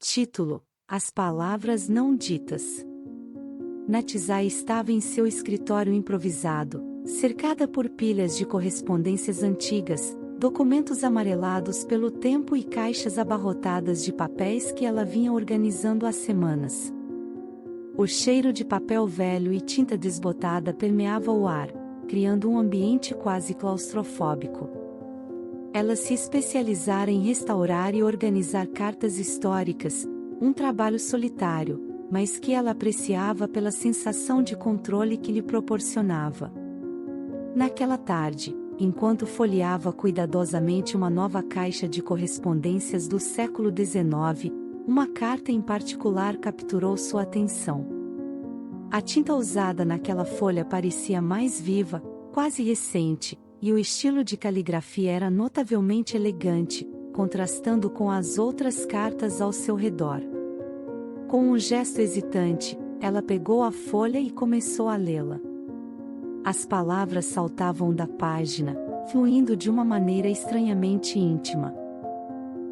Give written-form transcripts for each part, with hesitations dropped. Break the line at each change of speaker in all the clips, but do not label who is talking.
Título: As palavras não ditas. Natizai estava em seu escritório improvisado, cercada por pilhas de correspondências antigas, documentos amarelados pelo tempo e caixas abarrotadas de papéis que ela vinha organizando há semanas. O cheiro de papel velho e tinta desbotada permeava o ar, criando um ambiente quase claustrofóbico. Ela se especializara em restaurar e organizar cartas históricas, um trabalho solitário, mas que ela apreciava pela sensação de controle que lhe proporcionava. Naquela tarde, enquanto folheava cuidadosamente uma nova caixa de correspondências do século XIX, uma carta em particular capturou sua atenção. A tinta usada naquela folha parecia mais viva, quase recente, e o estilo de caligrafia era notavelmente elegante, contrastando com as outras cartas ao seu redor. Com um gesto hesitante, ela pegou a folha e começou a lê-la. As palavras saltavam da página, fluindo de uma maneira estranhamente íntima.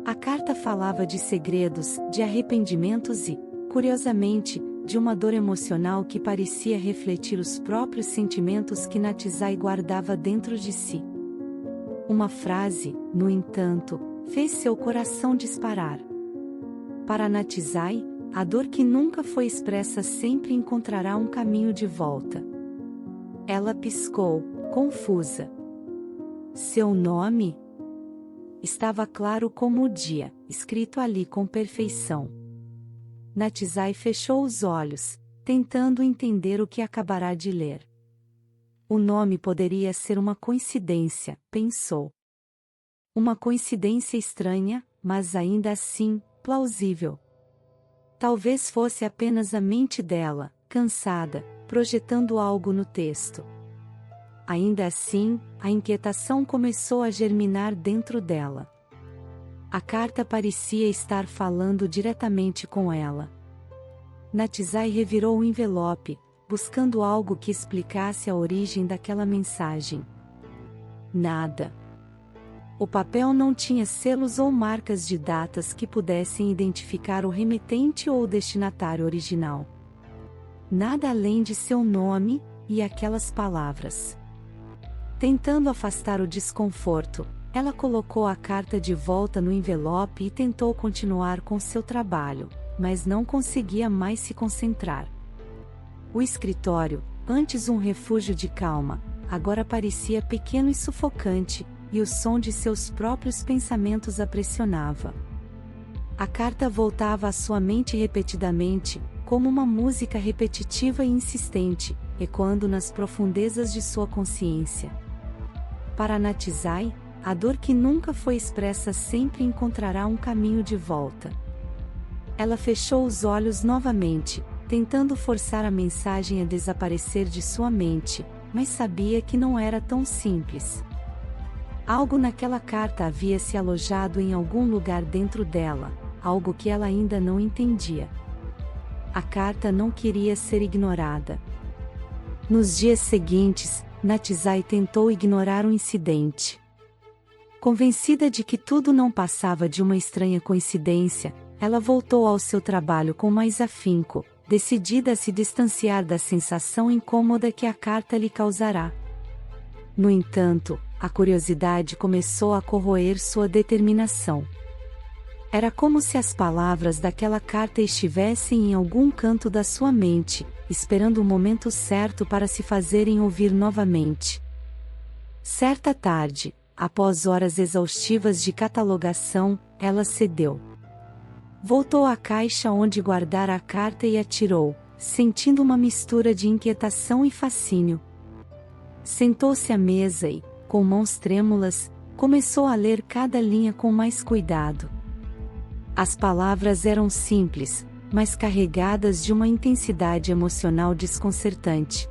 A carta falava de segredos, de arrependimentos e, curiosamente, de uma dor emocional que parecia refletir os próprios sentimentos que Natizai guardava dentro de si. Uma frase, no entanto, fez seu coração disparar. Para Natizai, a dor que nunca foi expressa sempre encontrará um caminho de volta. Ela piscou, confusa. Seu nome? Estava claro como o dia, escrito ali com perfeição. Natizai fechou os olhos, tentando entender o que acabará de ler. O nome poderia ser uma coincidência, pensou. Uma coincidência estranha, mas ainda assim, plausível. Talvez fosse apenas a mente dela, cansada, projetando algo no texto. Ainda assim, a inquietação começou a germinar dentro dela. A carta parecia estar falando diretamente com ela. Natizai revirou o envelope, buscando algo que explicasse a origem daquela mensagem. Nada. O papel não tinha selos ou marcas de datas que pudessem identificar o remetente ou o destinatário original. Nada além de seu nome, e aquelas palavras. Tentando afastar o desconforto, ela colocou a carta de volta no envelope e tentou continuar com seu trabalho, mas não conseguia mais se concentrar. O escritório, antes um refúgio de calma, agora parecia pequeno e sufocante, e o som de seus próprios pensamentos a pressionava. A carta voltava à sua mente repetidamente, como uma música repetitiva e insistente, ecoando nas profundezas de sua consciência. Para Natizai, a dor que nunca foi expressa sempre encontrará um caminho de volta. Ela fechou os olhos novamente, tentando forçar a mensagem a desaparecer de sua mente, mas sabia que não era tão simples. Algo naquela carta havia se alojado em algum lugar dentro dela, algo que ela ainda não entendia. A carta não queria ser ignorada. Nos dias seguintes, Natizai tentou ignorar o incidente. Convencida de que tudo não passava de uma estranha coincidência, ela voltou ao seu trabalho com mais afinco, decidida a se distanciar da sensação incômoda que a carta lhe causará. No entanto, a curiosidade começou a corroer sua determinação. Era como se as palavras daquela carta estivessem em algum canto da sua mente, esperando o momento certo para se fazerem ouvir novamente. Certa tarde, após horas exaustivas de catalogação, ela cedeu. Voltou à caixa onde guardara a carta e a tirou, sentindo uma mistura de inquietação e fascínio. Sentou-se à mesa e, com mãos trêmulas, começou a ler cada linha com mais cuidado. As palavras eram simples, mas carregadas de uma intensidade emocional desconcertante.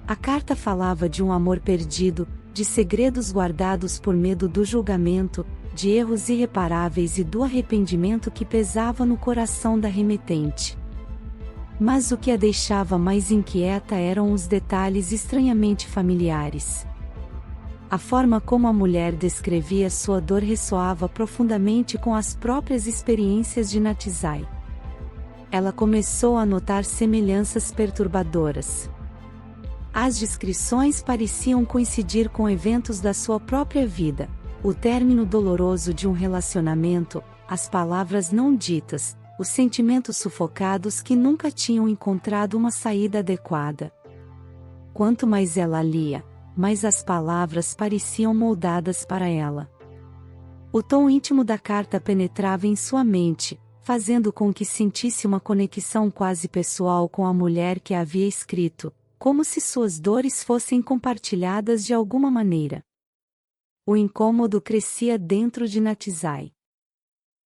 A carta falava de um amor perdido, de segredos guardados por medo do julgamento, de erros irreparáveis e do arrependimento que pesava no coração da remetente. Mas o que a deixava mais inquieta eram os detalhes estranhamente familiares. A forma como a mulher descrevia sua dor ressoava profundamente com as próprias experiências de Natizai. Ela começou a notar semelhanças perturbadoras. As descrições pareciam coincidir com eventos da sua própria vida: o término doloroso de um relacionamento, as palavras não ditas, os sentimentos sufocados que nunca tinham encontrado uma saída adequada. Quanto mais ela lia, mais as palavras pareciam moldadas para ela. O tom íntimo da carta penetrava em sua mente, fazendo com que sentisse uma conexão quase pessoal com a mulher que a havia escrito, como se suas dores fossem compartilhadas de alguma maneira. O incômodo crescia dentro de Natizai.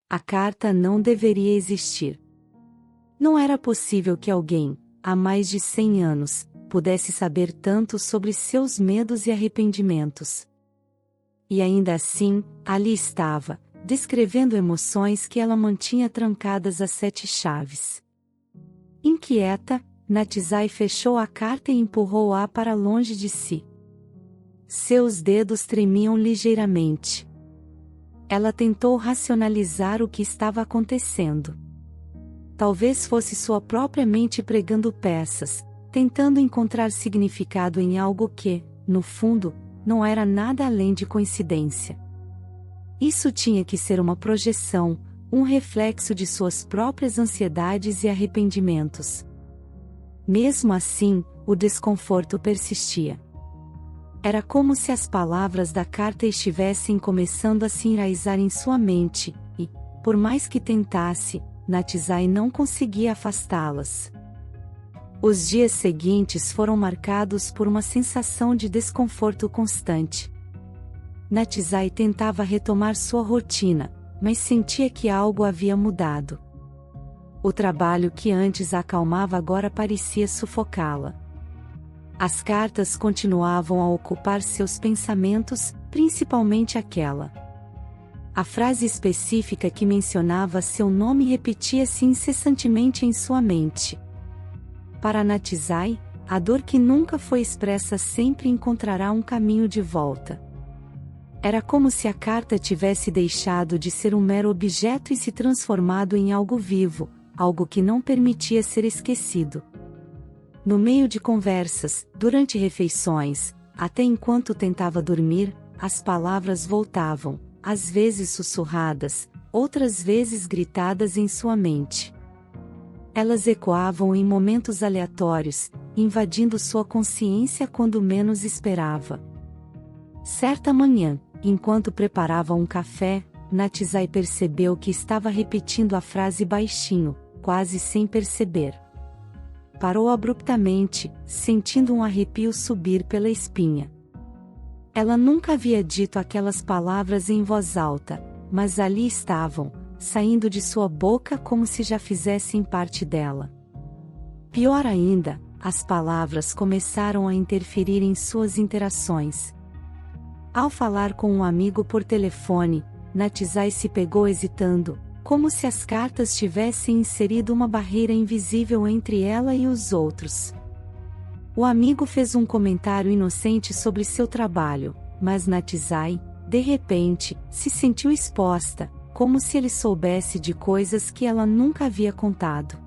A carta não deveria existir. Não era possível que alguém, há mais de 100 anos, pudesse saber tanto sobre seus medos e arrependimentos. E ainda assim, ali estava, descrevendo emoções que ela mantinha trancadas a 7 chaves. Inquieta, Natizai fechou a carta e empurrou-a para longe de si. Seus dedos tremiam ligeiramente. Ela tentou racionalizar o que estava acontecendo. Talvez fosse sua própria mente pregando peças, tentando encontrar significado em algo que, no fundo, não era nada além de coincidência. Isso tinha que ser uma projeção, um reflexo de suas próprias ansiedades e arrependimentos. Mesmo assim, o desconforto persistia. Era como se as palavras da carta estivessem começando a se enraizar em sua mente, e, por mais que tentasse, Natizai não conseguia afastá-las. Os dias seguintes foram marcados por uma sensação de desconforto constante. Natizai tentava retomar sua rotina, mas sentia que algo havia mudado. O trabalho que antes a acalmava agora parecia sufocá-la. As cartas continuavam a ocupar seus pensamentos, principalmente aquela. A frase específica que mencionava seu nome repetia-se incessantemente em sua mente. Para Natizai, a dor que nunca foi expressa sempre encontrará um caminho de volta. Era como se a carta tivesse deixado de ser um mero objeto e se transformado em algo vivo, algo que não permitia ser esquecido. No meio de conversas, durante refeições, até enquanto tentava dormir, as palavras voltavam, às vezes sussurradas, outras vezes gritadas em sua mente. Elas ecoavam em momentos aleatórios, invadindo sua consciência quando menos esperava. Certa manhã, enquanto preparava um café, Natizai percebeu que estava repetindo a frase baixinho, quase sem perceber. Parou abruptamente, sentindo um arrepio subir pela espinha. Ela nunca havia dito aquelas palavras em voz alta, mas ali estavam, saindo de sua boca como se já fizessem parte dela. Pior ainda, as palavras começaram a interferir em suas interações. Ao falar com um amigo por telefone, Natizai se pegou hesitando, como se as cartas tivessem inserido uma barreira invisível entre ela e os outros. O amigo fez um comentário inocente sobre seu trabalho, mas Natizai, de repente, se sentiu exposta, como se ele soubesse de coisas que ela nunca havia contado.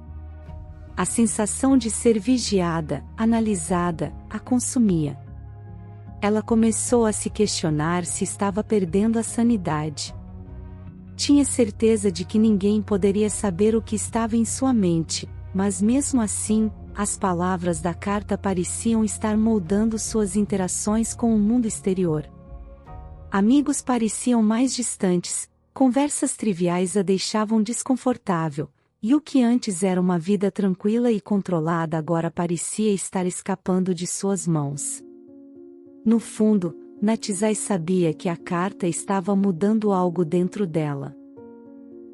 A sensação de ser vigiada, analisada, a consumia. Ela começou a se questionar se estava perdendo a sanidade. Tinha certeza de que ninguém poderia saber o que estava em sua mente, mas mesmo assim, as palavras da carta pareciam estar moldando suas interações com o mundo exterior. Amigos pareciam mais distantes, conversas triviais a deixavam desconfortável, e o que antes era uma vida tranquila e controlada agora parecia estar escapando de suas mãos. No fundo, Natizai sabia que a carta estava mudando algo dentro dela.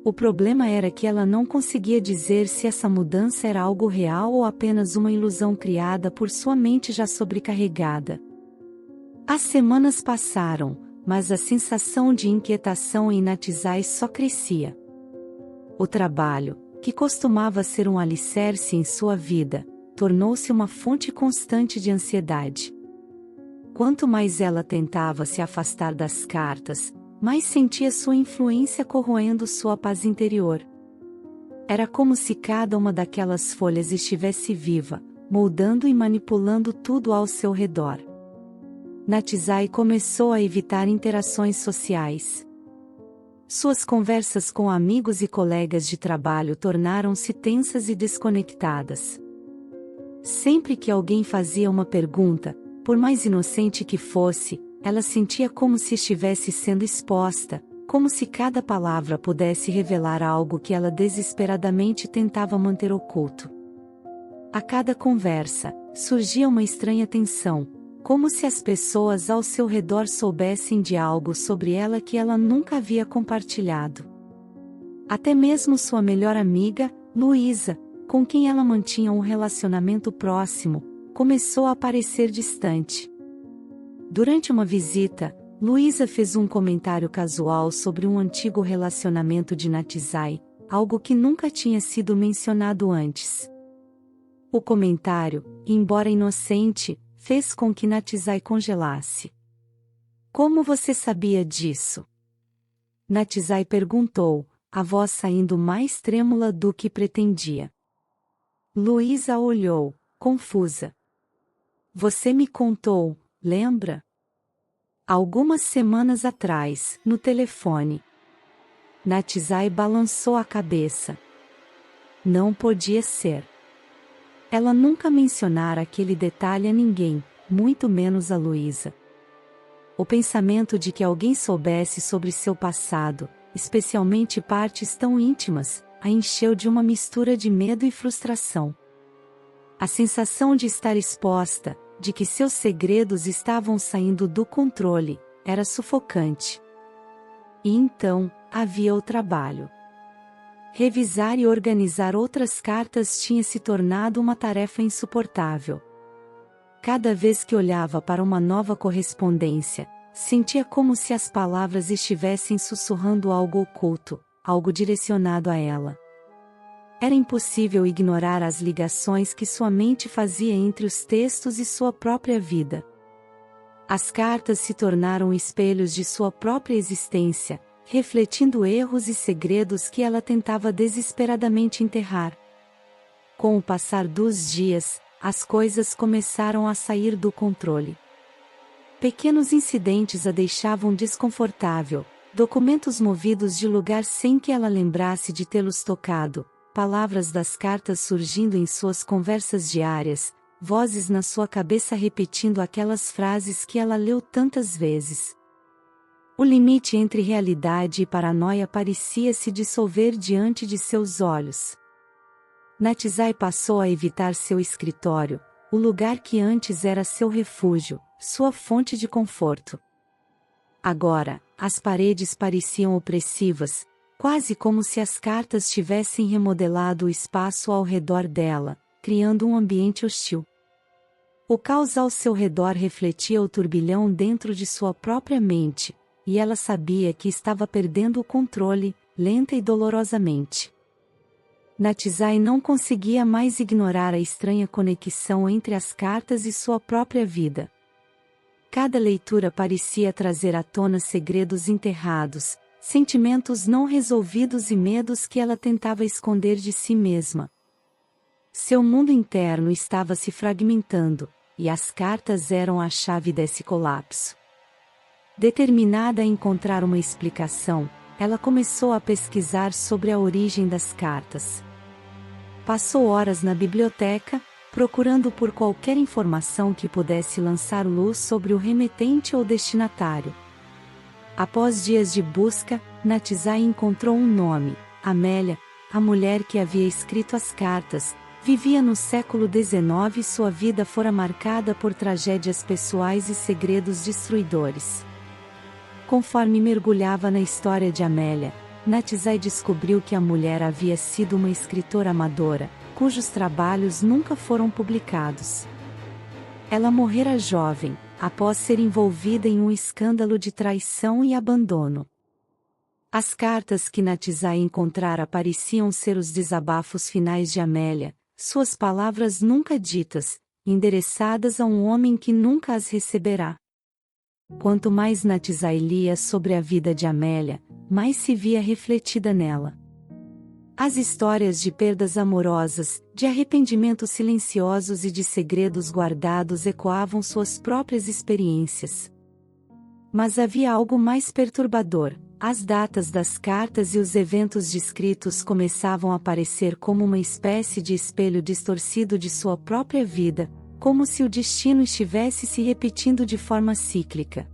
O problema era que ela não conseguia dizer se essa mudança era algo real ou apenas uma ilusão criada por sua mente já sobrecarregada. As semanas passaram, mas a sensação de inquietação em Natizai só crescia. O trabalho, que costumava ser um alicerce em sua vida, tornou-se uma fonte constante de ansiedade. Quanto mais ela tentava se afastar das cartas, mais sentia sua influência corroendo sua paz interior. Era como se cada uma daquelas folhas estivesse viva, moldando e manipulando tudo ao seu redor. Natizai começou a evitar interações sociais. Suas conversas com amigos e colegas de trabalho tornaram-se tensas e desconectadas. Sempre que alguém fazia uma pergunta, por mais inocente que fosse, ela sentia como se estivesse sendo exposta, como se cada palavra pudesse revelar algo que ela desesperadamente tentava manter oculto. A cada conversa, surgia uma estranha tensão, como se as pessoas ao seu redor soubessem de algo sobre ela que ela nunca havia compartilhado. Até mesmo sua melhor amiga, Luísa, com quem ela mantinha um relacionamento próximo, começou a parecer distante. Durante uma visita, Luísa fez um comentário casual sobre um antigo relacionamento de Natizai, algo que nunca tinha sido mencionado antes. O comentário, embora inocente, fez com que Natizai congelasse. Como você sabia disso? Natizai perguntou, a voz saindo mais trêmula do que pretendia. Luísa olhou, confusa. Você me contou, lembra? Algumas semanas atrás, no telefone. Natizai balançou a cabeça. Não podia ser. Ela nunca mencionara aquele detalhe a ninguém, muito menos a Luísa. O pensamento de que alguém soubesse sobre seu passado, especialmente partes tão íntimas, a encheu de uma mistura de medo e frustração. A sensação de estar exposta, de que seus segredos estavam saindo do controle, era sufocante. E então, havia o trabalho. Revisar e organizar outras cartas tinha se tornado uma tarefa insuportável. Cada vez que olhava para uma nova correspondência, sentia como se as palavras estivessem sussurrando algo oculto, algo direcionado a ela. Era impossível ignorar as ligações que sua mente fazia entre os textos e sua própria vida. As cartas se tornaram espelhos de sua própria existência, refletindo erros e segredos que ela tentava desesperadamente enterrar. Com o passar dos dias, as coisas começaram a sair do controle. Pequenos incidentes a deixavam desconfortável, documentos movidos de lugar sem que ela lembrasse de tê-los tocado, palavras das cartas surgindo em suas conversas diárias, vozes na sua cabeça repetindo aquelas frases que ela leu tantas vezes. O limite entre realidade e paranoia parecia se dissolver diante de seus olhos. Natizai passou a evitar seu escritório, o lugar que antes era seu refúgio, sua fonte de conforto. Agora, as paredes pareciam opressivas, quase como se as cartas tivessem remodelado o espaço ao redor dela, criando um ambiente hostil. O caos ao seu redor refletia o turbilhão dentro de sua própria mente, e ela sabia que estava perdendo o controle, lenta e dolorosamente. Natizai não conseguia mais ignorar a estranha conexão entre as cartas e sua própria vida. Cada leitura parecia trazer à tona segredos enterrados, sentimentos não resolvidos e medos que ela tentava esconder de si mesma. Seu mundo interno estava se fragmentando, e as cartas eram a chave desse colapso. Determinada a encontrar uma explicação, ela começou a pesquisar sobre a origem das cartas. Passou horas na biblioteca, procurando por qualquer informação que pudesse lançar luz sobre o remetente ou destinatário. Após dias de busca, Natizai encontrou um nome, Amélia, a mulher que havia escrito as cartas. Vivia no século XIX e sua vida fora marcada por tragédias pessoais e segredos destruidores. Conforme mergulhava na história de Amélia, Natizai descobriu que a mulher havia sido uma escritora amadora, cujos trabalhos nunca foram publicados. Ela morrera jovem, após ser envolvida em um escândalo de traição e abandono. As cartas que Natizai encontrara pareciam ser os desabafos finais de Amélia, suas palavras nunca ditas, endereçadas a um homem que nunca as receberá. Quanto mais Natizai lia sobre a vida de Amélia, mais se via refletida nela. As histórias de perdas amorosas, de arrependimentos silenciosos e de segredos guardados ecoavam suas próprias experiências. Mas havia algo mais perturbador. As datas das cartas e os eventos descritos começavam a aparecer como uma espécie de espelho distorcido de sua própria vida, como se o destino estivesse se repetindo de forma cíclica.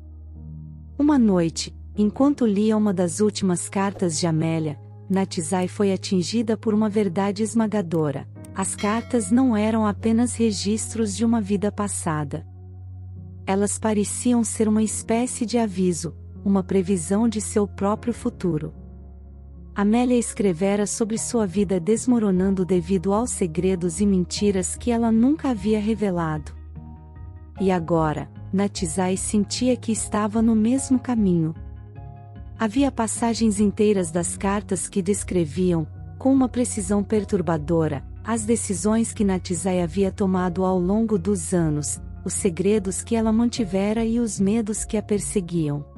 Uma noite, enquanto lia uma das últimas cartas de Amélia, Natizai foi atingida por uma verdade esmagadora. As cartas não eram apenas registros de uma vida passada. Elas pareciam ser uma espécie de aviso, uma previsão de seu próprio futuro. Amélia escrevera sobre sua vida desmoronando devido aos segredos e mentiras que ela nunca havia revelado. E agora, Natizai sentia que estava no mesmo caminho. Havia passagens inteiras das cartas que descreviam, com uma precisão perturbadora, as decisões que Natizai havia tomado ao longo dos anos, os segredos que ela mantivera e os medos que a perseguiam.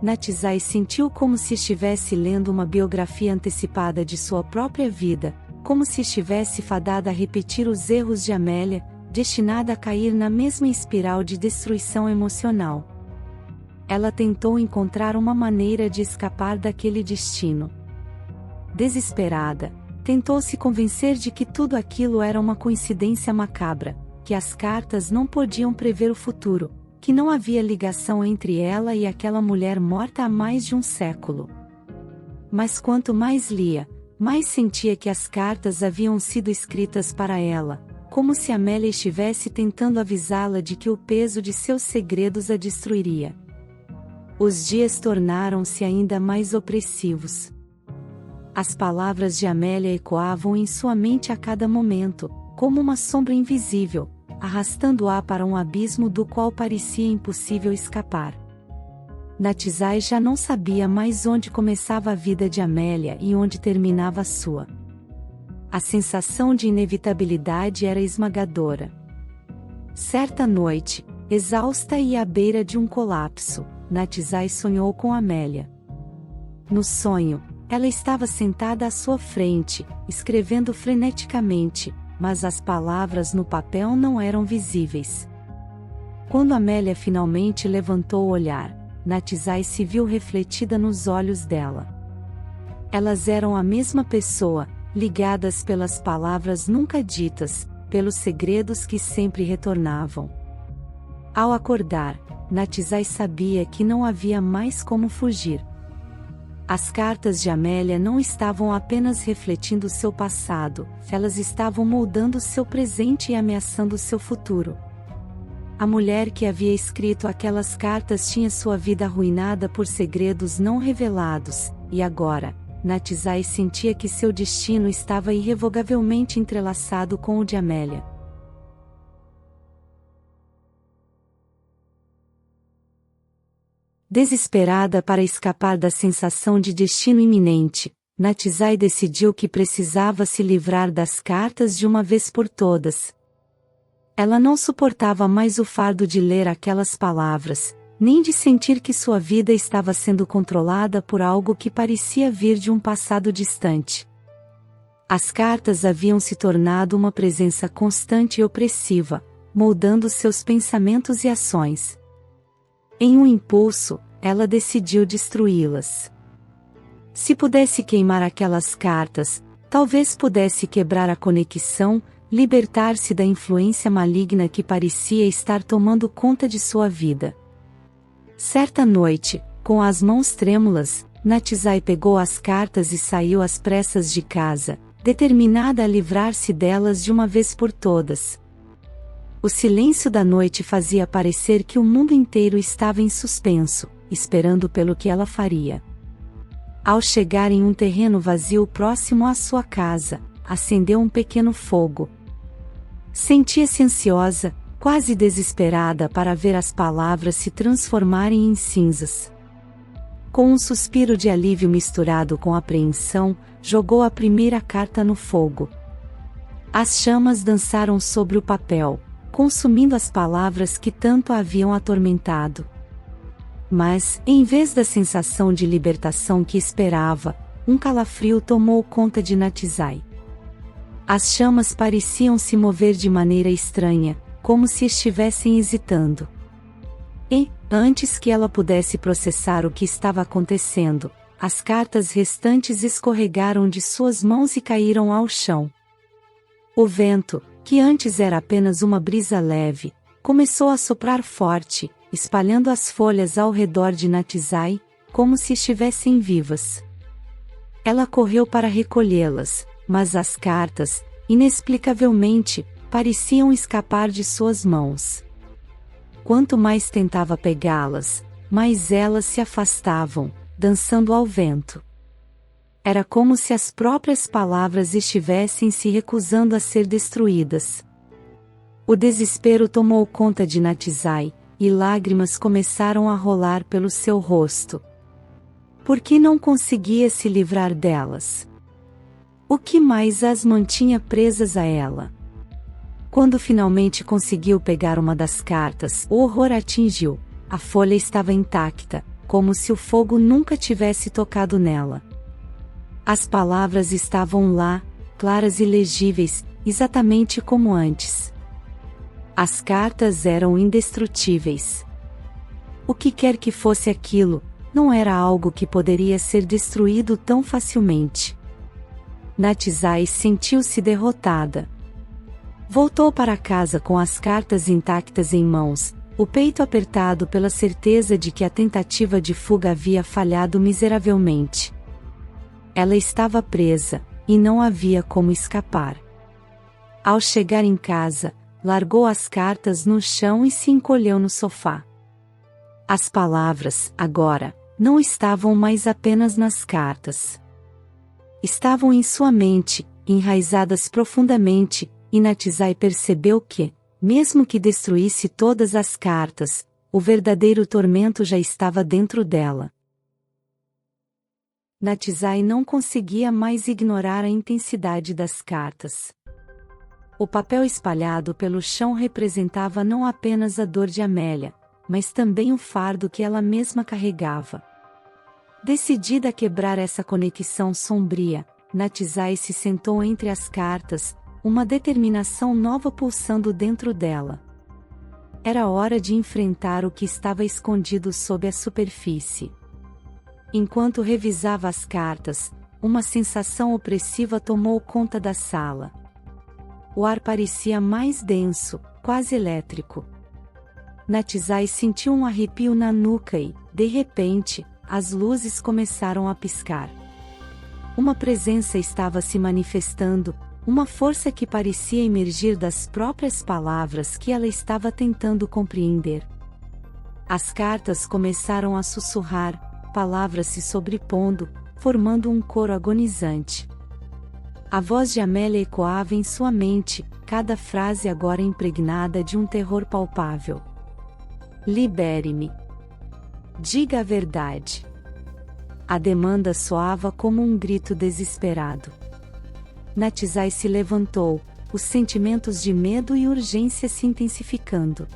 Natizai sentiu como se estivesse lendo uma biografia antecipada de sua própria vida, como se estivesse fadada a repetir os erros de Amélia, destinada a cair na mesma espiral de destruição emocional. Ela tentou encontrar uma maneira de escapar daquele destino. Desesperada, tentou se convencer de que tudo aquilo era uma coincidência macabra, que as cartas não podiam prever o futuro, que não havia ligação entre ela e aquela mulher morta há mais de um século. Mas quanto mais lia, mais sentia que as cartas haviam sido escritas para ela, como se Amélia estivesse tentando avisá-la de que o peso de seus segredos a destruiria. Os dias tornaram-se ainda mais opressivos. As palavras de Amélia ecoavam em sua mente a cada momento, como uma sombra invisível, arrastando-a para um abismo do qual parecia impossível escapar. Natizai já não sabia mais onde começava a vida de Amélia e onde terminava a sua. A sensação de inevitabilidade era esmagadora. Certa noite, exausta e à beira de um colapso, Natizai sonhou com Amélia. No sonho, ela estava sentada à sua frente, escrevendo freneticamente, mas as palavras no papel não eram visíveis. Quando Amélia finalmente levantou o olhar, Natizai se viu refletida nos olhos dela. Elas eram a mesma pessoa, ligadas pelas palavras nunca ditas, pelos segredos que sempre retornavam. Ao acordar, Natizai sabia que não havia mais como fugir. As cartas de Amélia não estavam apenas refletindo seu passado, elas estavam moldando seu presente e ameaçando seu futuro. A mulher que havia escrito aquelas cartas tinha sua vida arruinada por segredos não revelados, e agora, Natizai sentia que seu destino estava irrevogavelmente entrelaçado com o de Amélia. Desesperada para escapar da sensação de destino iminente, Natizai decidiu que precisava se livrar das cartas de uma vez por todas. Ela não suportava mais o fardo de ler aquelas palavras, nem de sentir que sua vida estava sendo controlada por algo que parecia vir de um passado distante. As cartas haviam se tornado uma presença constante e opressiva, moldando seus pensamentos e ações. Em um impulso, ela decidiu destruí-las. Se pudesse queimar aquelas cartas, talvez pudesse quebrar a conexão, libertar-se da influência maligna que parecia estar tomando conta de sua vida. Certa noite, com as mãos trêmulas, Natizai pegou as cartas e saiu às pressas de casa, determinada a livrar-se delas de uma vez por todas. O silêncio da noite fazia parecer que o mundo inteiro estava em suspenso, esperando pelo que ela faria. Ao chegar em um terreno vazio próximo à sua casa, acendeu um pequeno fogo. Sentia-se ansiosa, quase desesperada para ver as palavras se transformarem em cinzas. Com um suspiro de alívio misturado com apreensão, jogou a primeira carta no fogo. As chamas dançaram sobre o papel, consumindo as palavras que tanto a haviam atormentado. Mas, em vez da sensação de libertação que esperava, um calafrio tomou conta de Natizai. As chamas pareciam se mover de maneira estranha, como se estivessem hesitando. E, antes que ela pudesse processar o que estava acontecendo, as cartas restantes escorregaram de suas mãos e caíram ao chão. O vento, que antes era apenas uma brisa leve, começou a soprar forte, espalhando as folhas ao redor de Natizai, como se estivessem vivas. Ela correu para recolhê-las, mas as cartas, inexplicavelmente, pareciam escapar de suas mãos. Quanto mais tentava pegá-las, mais elas se afastavam, dançando ao vento. Era como se as próprias palavras estivessem se recusando a ser destruídas. O desespero tomou conta de Natizai, e lágrimas começaram a rolar pelo seu rosto. Por que não conseguia se livrar delas? O que mais as mantinha presas a ela? Quando finalmente conseguiu pegar uma das cartas, o horror a atingiu. A folha estava intacta, como se o fogo nunca tivesse tocado nela. As palavras estavam lá, claras e legíveis, exatamente como antes. As cartas eram indestrutíveis. O que quer que fosse aquilo, não era algo que poderia ser destruído tão facilmente. Natizai sentiu-se derrotada. Voltou para casa com as cartas intactas em mãos, o peito apertado pela certeza de que a tentativa de fuga havia falhado miseravelmente. Ela estava presa, e não havia como escapar. Ao chegar em casa, largou as cartas no chão e se encolheu no sofá. As palavras, agora, não estavam mais apenas nas cartas. Estavam em sua mente, enraizadas profundamente, e Natizai percebeu que, mesmo que destruísse todas as cartas, o verdadeiro tormento já estava dentro dela. Natizai não conseguia mais ignorar a intensidade das cartas. O papel espalhado pelo chão representava não apenas a dor de Amélia, mas também o fardo que ela mesma carregava. Decidida a quebrar essa conexão sombria, Natizai se sentou entre as cartas, uma determinação nova pulsando dentro dela. Era hora de enfrentar o que estava escondido sob a superfície. Enquanto revisava as cartas, uma sensação opressiva tomou conta da sala. O ar parecia mais denso, quase elétrico. Natizai sentiu um arrepio na nuca e, de repente, as luzes começaram a piscar. Uma presença estava se manifestando, uma força que parecia emergir das próprias palavras que ela estava tentando compreender. As cartas começaram a sussurrar, palavras se sobrepondo, formando um coro agonizante. A voz de Amélia ecoava em sua mente, cada frase agora impregnada de um terror palpável. Libere-me. Diga a verdade. A demanda soava como um grito desesperado. Natizai se levantou, os sentimentos de medo e urgência se intensificando.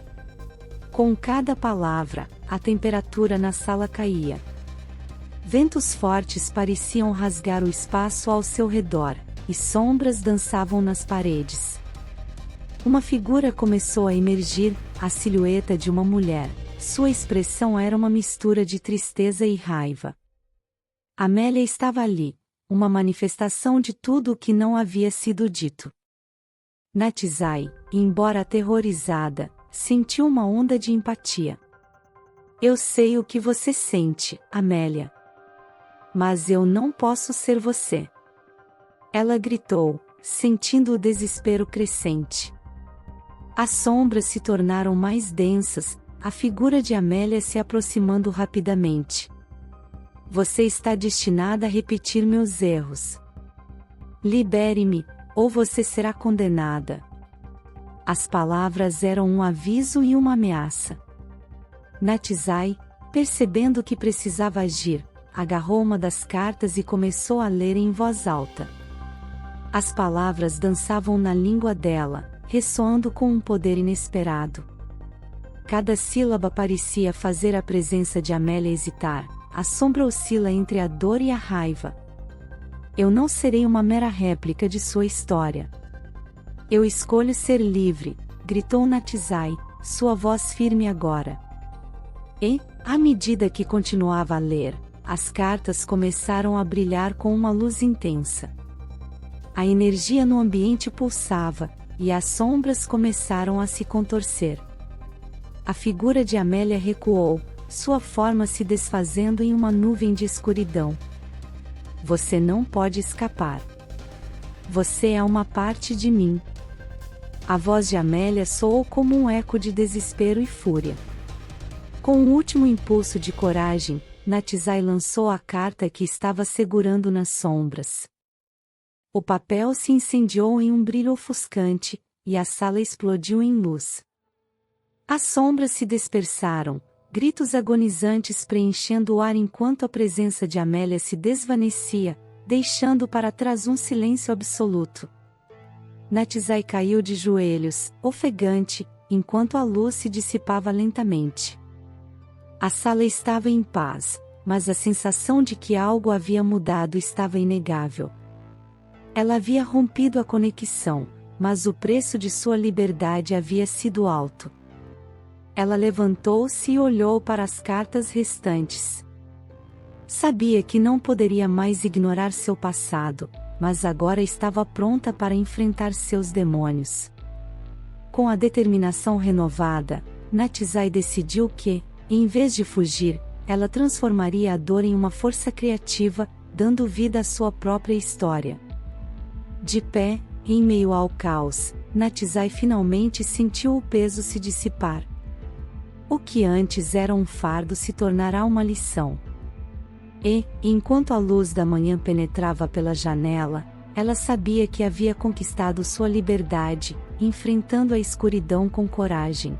Com cada palavra, a temperatura na sala caía. Ventos fortes pareciam rasgar o espaço ao seu redor, e sombras dançavam nas paredes. Uma figura começou a emergir, a silhueta de uma mulher. Sua expressão era uma mistura de tristeza e raiva. Amélia estava ali, uma manifestação de tudo o que não havia sido dito. Natizai, embora aterrorizada, sentiu uma onda de empatia. Eu sei o que você sente, Amélia. Mas eu não posso ser você. Ela gritou, sentindo o desespero crescente. As sombras se tornaram mais densas, a figura de Amélia se aproximando rapidamente. Você está destinada a repetir meus erros. Libere-me, ou você será condenada. As palavras eram um aviso e uma ameaça. Natizai, percebendo que precisava agir, agarrou uma das cartas e começou a ler em voz alta. As palavras dançavam na língua dela, ressoando com um poder inesperado. Cada sílaba parecia fazer a presença de Amélia hesitar. A sombra oscila entre a dor e a raiva. Eu não serei uma mera réplica de sua história. Eu escolho ser livre, gritou Natizai, sua voz firme agora. E, à medida que continuava a ler, as cartas começaram a brilhar com uma luz intensa. A energia no ambiente pulsava, e as sombras começaram a se contorcer. A figura de Amélia recuou, sua forma se desfazendo em uma nuvem de escuridão. Você não pode escapar. Você é uma parte de mim. A voz de Amélia soou como um eco de desespero e fúria. Com um último impulso de coragem, Natizai lançou a carta que estava segurando nas sombras. O papel se incendiou em um brilho ofuscante, e a sala explodiu em luz. As sombras se dispersaram, gritos agonizantes preenchendo o ar enquanto a presença de Amélia se desvanecia, deixando para trás um silêncio absoluto. Natizai caiu de joelhos, ofegante, enquanto a luz se dissipava lentamente. A sala estava em paz, mas a sensação de que algo havia mudado estava inegável. Ela havia rompido a conexão, mas o preço de sua liberdade havia sido alto. Ela levantou-se e olhou para as cartas restantes. Sabia que não poderia mais ignorar seu passado, mas agora estava pronta para enfrentar seus demônios. Com a determinação renovada, Natizai decidiu que, em vez de fugir, ela transformaria a dor em uma força criativa, dando vida à sua própria história. De pé, em meio ao caos, Natizai finalmente sentiu o peso se dissipar. O que antes era um fardo se tornará uma lição. E, enquanto a luz da manhã penetrava pela janela, ela sabia que havia conquistado sua liberdade, enfrentando a escuridão com coragem.